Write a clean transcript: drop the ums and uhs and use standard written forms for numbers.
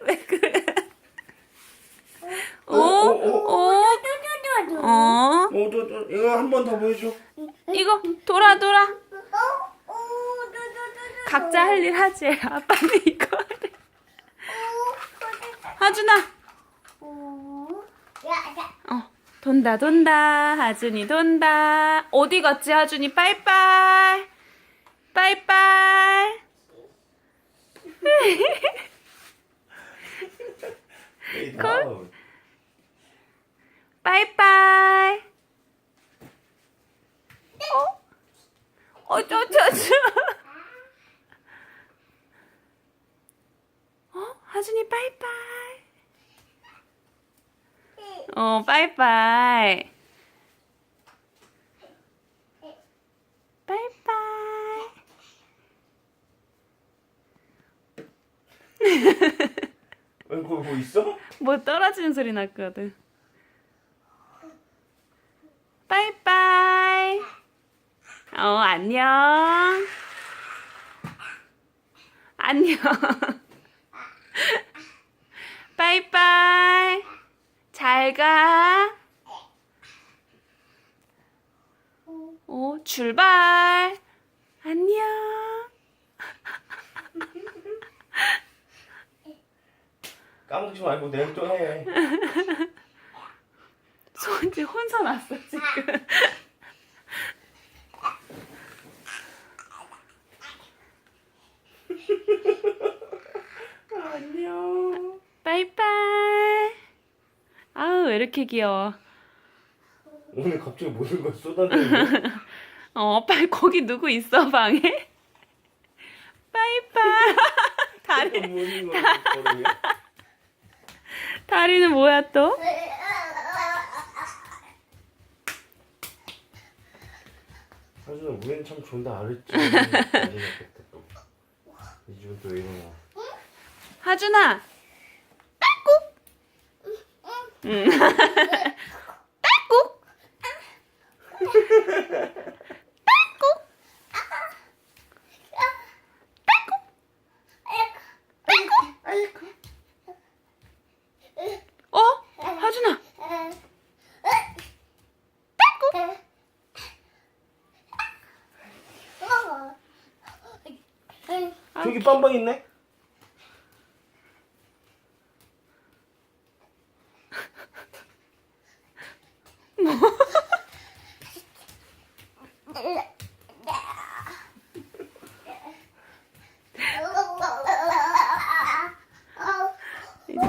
왜 그래? 오? 이거 한 번 더 보여줘. 이거 돌아. 각자 할 일 하지. 아빠는 이거 하래. 하준아. 돈다. 하준이 돈다. 어디 갔지 하준이? 빠이빠이. 콜? 빠이빠이. 하준이 빠이빠이. 빠이빠이. 빠이빠이. 왜 그거 뭐 있어? 뭐 떨어지는 소리 났거든. 빠이빠이. 안녕. 빠이빠이. 잘 가. 출발. 안녕. 까먹지 말고 내일 또 해. 손이 혼자 났어 지금. 안녕. 빠이빠이. 아우 왜 이렇게 귀여워. 오늘 갑자기 모든 걸 쏟아내는데? 빨리 거기 누구 있어 방에? 빠이빠이. 다리는 뭐야 또? 하준아 우리는 참 좋다 알았지. 이 집은 또 이런 거. 하준아. 딸꾹. 딸꾹. 하준아. 저기 빵빵 있네?